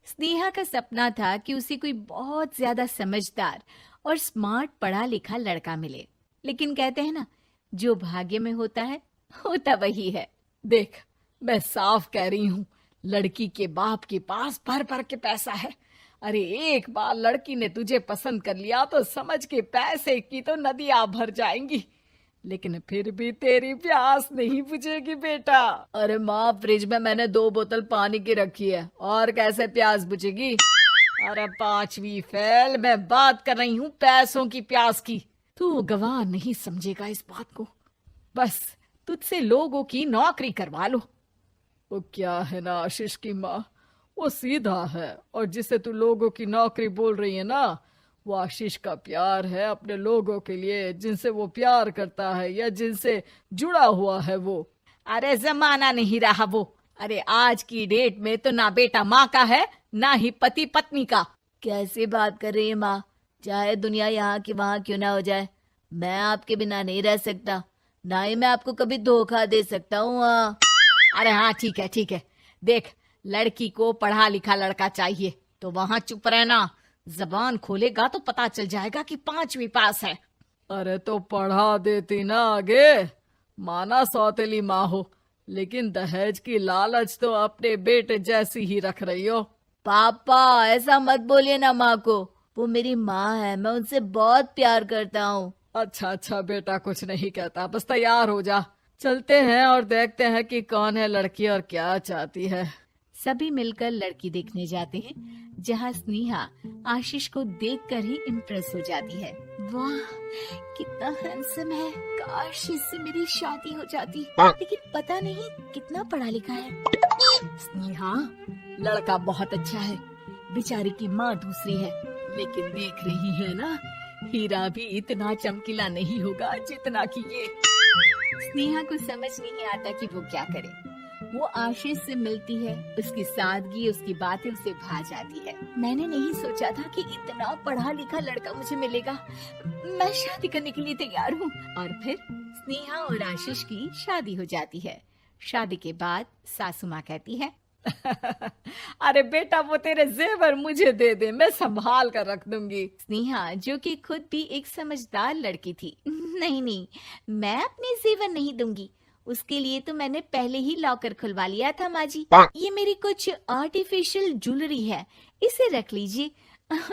स्नेहा का सपना था कि उसे कोई बहुत ज्यादा समझदार और स्मार्ट पढ़ा लिखा लड़का मिले। लेकिन कहते हैं ना, जो भाग्य में होता है होता वही है। देख, मैं साफ कह रही हूँ, लड़की के बाप के पास भर भर के पैसा है। अरे एक बार लड़की ने तुझे पसंद कर लिया तो समझ के पैसे की तो नदियां भर जाएंगी, लेकिन फिर भी तेरी प्यास नहीं बुझेगी बेटा। अरे माँ, फ्रिज में मैंने 2 बोतल पानी की रखी है, और कैसे प्यास बुझेगी? अरे पांचवी फेल, मैं बात कर रही हूँ पैसों की प्यास की। तू गवाह नहीं समझेगा इस बात को। बस तुझसे लोगों की नौकरी करवा लो। वो क्या है ना आशीष की माँ, वो सीधा है, और जिसे तू लोगों की नौकरी बोल रही है ना, वो आशीष का प्यार है अपने लोगों के लिए, जिनसे वो प्यार करता है या जिनसे जुड़ा हुआ है वो। अरे जमाना नहीं रहा वो। अरे आज की डेट में तो ना बेटा माँ का है, ना ही पति पत्नी का। कैसी बात कर रही है माँ? चाहे दुनिया यहाँ की वहाँ क्यों ना हो जाए, मैं आपके बिना नहीं रह सकता, ना ही मैं आपको कभी धोखा दे सकता हूँ। अरे हाँ, ठीक है ठीक है। देख, लड़की को पढ़ा लिखा लड़का चाहिए तो वहां चुप रहना। जबान खोलेगा तो पता चल जाएगा कि पांचवी पास है। अरे तो पढ़ा देती ना आगे। माना सौतेली माँ हो, लेकिन दहेज की लालच तो अपने बेटे जैसी ही रख रही हो। पापा ऐसा मत बोलिए ना माँ को, वो मेरी माँ है, मैं उनसे बहुत प्यार करता हूँ। अच्छा अच्छा बेटा, कुछ नहीं कहता, बस तैयार हो जा, चलते हैं और देखते हैं कि कौन है लड़की और क्या चाहती है। सभी मिलकर लड़की देखने जाते हैं, जहाँ स्नेहा आशीष को देखकर ही इम्प्रेस हो जाती है। वाह, कितना हैंडसम है। काश इससे मेरी शादी हो जाती, लेकिन पता नहीं कितना पढ़ा लिखा है। स्नेहा, लड़का बहुत अच्छा है, बेचारी की माँ दूसरी है, लेकिन देख रही है ना, हीरा भी इतना चमकीला नहीं होगा जितना कि ये। स्नेहा को समझ नहीं आता कि वो क्या करे। वो आशीष से मिलती है, उसकी सादगी, उसकी बातें उसे भा जाती है। मैंने नहीं सोचा था कि इतना पढ़ा लिखा लड़का मुझे मिलेगा। मैं शादी करने के लिए तैयार हूँ। और फिर स्नेहा और आशीष की शादी हो जाती है। शादी के बाद सासू माँ कहती है, अरे बेटा, वो तेरे जेवर मुझे दे दे, मैं संभाल कर रख दूंगी। स्नेहा, जो कि खुद भी एक समझदार लड़की थी, नहीं नहीं, मैं अपने जेवर नहीं दूंगी। उसके लिए तो मैंने पहले ही लॉकर खुलवा लिया था माँ जी। ये मेरी कुछ आर्टिफिशियल ज्वेलरी है, इसे रख लीजिए।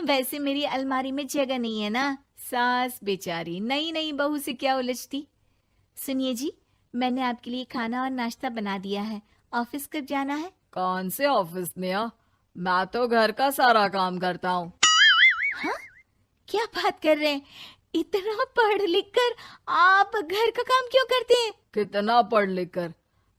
वैसे मेरी अलमारी में जगह नहीं है ना। सास बेचारी नई नई बहू से क्या उलझती। सुनिए जी, मैंने आपके लिए खाना और नाश्ता बना दिया है। ऑफिस कब जाना है? कौन से ऑफिस में? मैं तो घर का सारा काम करता हूँ। हाँ, क्या बात कर रहे हैं? इतना पढ़ लिख कर आप घर का काम क्यों करते हैं? कितना पढ़ लिख कर?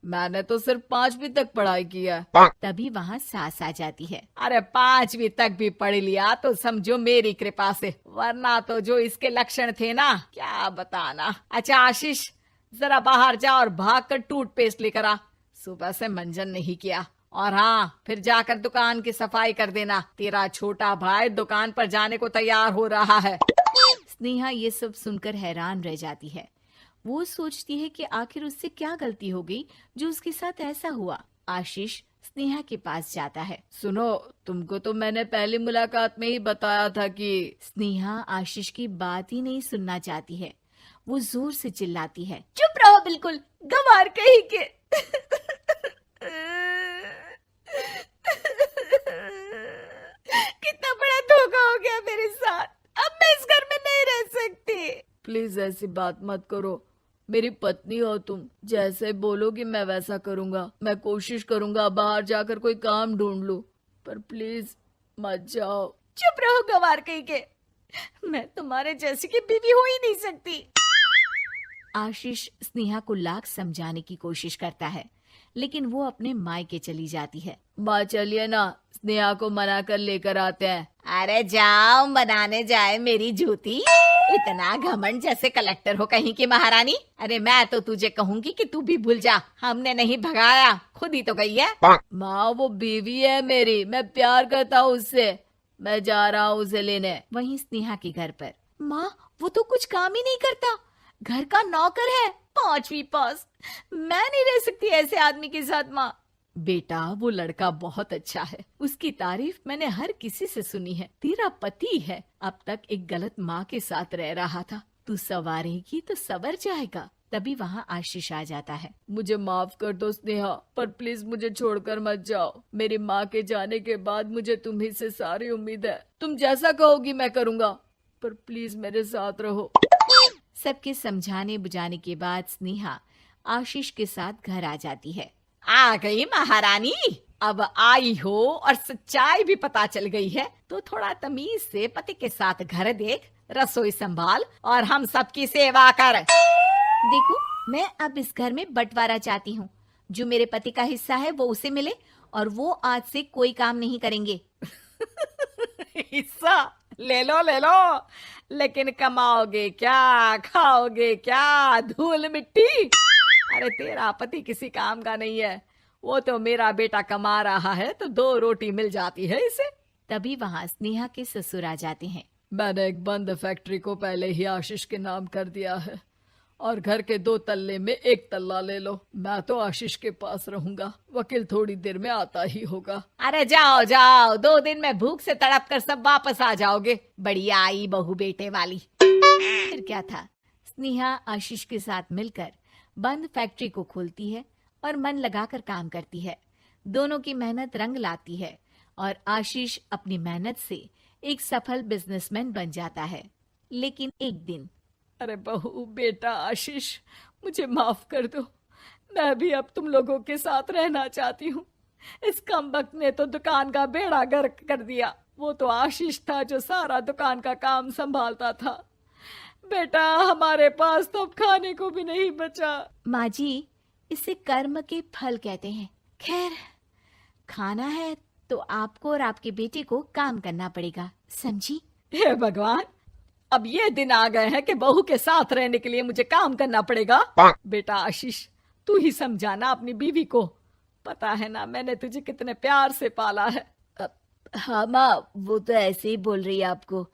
मैंने तो सिर्फ 5वीं तक पढ़ाई की है। तभी वहाँ सास आ जाती है। अरे 5वीं तक भी पढ़ लिया तो समझो मेरी कृपा से, वरना तो जो इसके लक्षण थे ना, क्या बताना। अच्छा आशीष, जरा बाहर जा और भाग कर टूथपेस्ट लेकर आ। सुबह से मंजन नहीं किया। और हाँ, फिर जाकर दुकान की सफाई कर देना। तेरा छोटा भाई दुकान पर जाने को तैयार हो रहा है। स्नेहा ये सब सुनकर हैरान रह जाती है। वो सोचती है कि आखिर उससे क्या गलती हो गई जो उसके साथ ऐसा हुआ। आशीष स्नेहा के पास जाता है। सुनो, तुमको तो मैंने पहली मुलाकात में ही बताया था कि। स्नेहा आशीष की बात ही नहीं सुनना चाहती है। वो जोर से चिल्लाती है, चुप रहो बिल्कुल, गंवार कहीं के। कितना बड़ा धोखा हो गया मेरे साथ। अब मैं इस घर में नहीं रह सकती। प्लीज ऐसी बात मत करो, मेरी पत्नी हो तुम, जैसे बोलोगी मैं वैसा करूंगा। मैं कोशिश करूंगा बाहर जाकर कोई काम ढूंढ लूं, पर प्लीज मत जाओ। चुप रहो गंवार कहीं के, मैं तुम्हारे जैसी की बीवी हो ही नहीं सकती। आशीष स्नेहा को लाख समझाने की कोशिश करता है, लेकिन वो अपने मायके चली जाती है। माँ चलिए ना, स्नेहा को मना कर लेकर आते हैं। अरे जाओ, मनाने जाए मेरी जूती। इतना घमंड, जैसे कलेक्टर हो कहीं की महारानी। अरे मैं तो तुझे कहूंगी कि तू भी भूल जा, हमने नहीं भगाया, खुद ही तो गई है। माँ वो बीवी है मेरी, मैं प्यार करता हूँ उससे, मैं जा रहा हूँ उसे लेने। वहीं स्नेहा के घर पर, माँ वो तो कुछ काम ही नहीं करता, घर का नौकर है, 5वीं पास। मैं नहीं रह सकती ऐसे आदमी के साथ माँ। बेटा वो लड़का बहुत अच्छा है, उसकी तारीफ मैंने हर किसी से सुनी है। तेरा पति है, अब तक एक गलत माँ के साथ रह रहा था, तू संवारेगी तो संवर जाएगा। तभी वहाँ आशीष आ जाता है। मुझे माफ कर दो स्नेहा, पर प्लीज मुझे छोड़कर मत जाओ। मेरी माँ के जाने के बाद मुझे तुम्ही से सारी उम्मीद है। तुम जैसा कहोगी मैं करूँगा, पर प्लीज मेरे साथ रहो। सबके समझाने बुझाने के बाद स्नेहा आशीष के साथ घर आ जाती है। आ गई महारानी, अब आई हो और सच्चाई भी पता चल गई है, तो थोड़ा तमीज से पति के साथ घर देख, रसोई संभाल और हम सबकी सेवा कर। देखो, मैं अब इस घर में बंटवारा चाहती हूँ। जो मेरे पति का हिस्सा है वो उसे मिले और वो आज से कोई काम नहीं करेंगे। हिस्सा ले लो, लेकिन कमाओगे क्या, खाओगे क्या, धूल मिट्टी। अरे तेरा पति किसी काम का नहीं है, वो तो मेरा बेटा कमा रहा है तो 2 रोटी मिल जाती है इसे। तभी वहाँ स्नेहा के ससुर आ जाते हैं। मैंने एक बंद फैक्ट्री को पहले ही आशीष के नाम कर दिया है और घर के 2 तल्ले में 1 तल्ला ले लो। मैं तो आशीष के पास रहूंगा, वकील थोड़ी देर में आता ही होगा। अरे जाओ जाओ, 2 दिन में भूख से तड़प कर सब वापस आ जाओगे। बढ़िया आई बहू बेटे वाली। फिर क्या था, स्नेहा आशीष के साथ मिलकर बंद फैक्ट्री को खोलती है और मन लगाकर काम करती है। दोनों की मेहनत रंग लाती है और आशीष अपनी मेहनत से एक सफल बिजनेसमैन बन जाता है। लेकिन एक दिन, अरे बहू बेटा आशीष, मुझे माफ कर दो, मैं भी अब तुम लोगों के साथ रहना चाहती हूँ। इस कमबख्त ने तो दुकान का बेड़ा गर्क कर दिया। वो तो आशीष था जो सारा दुकान का काम संभालता था। बेटा हमारे पास तो अब खाने को भी नहीं बचा। माँ जी, इसे कर्म के फल कहते हैं। खैर, खाना है तो आपको और आपके बेटे को काम करना पड़ेगा, समझी? हे भगवान, अब ये दिन आ गए हैं कि बहू के साथ रहने के लिए मुझे काम करना पड़ेगा। बेटा आशीष, तू ही समझाना अपनी बीवी को। पता है ना मैंने तुझे कितने प्यार से पाला है। हाँ माँ, वो तो ऐसे ही बोल रही है आपको।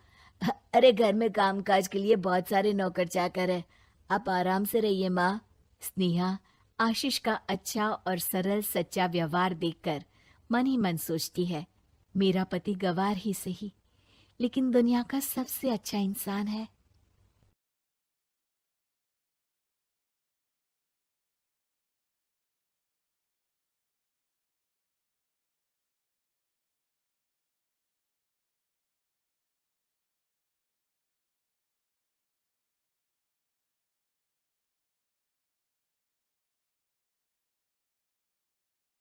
अरे घर में कामकाज के लिए बहुत सारे नौकर चाकर है, आप आराम से रहिए माँ। स्नेहा आशीष का अच्छा और सरल सच्चा व्यवहार देखकर मन ही मन सोचती है, मेरा पति गवार ही सही, लेकिन दुनिया का सबसे अच्छा इंसान है।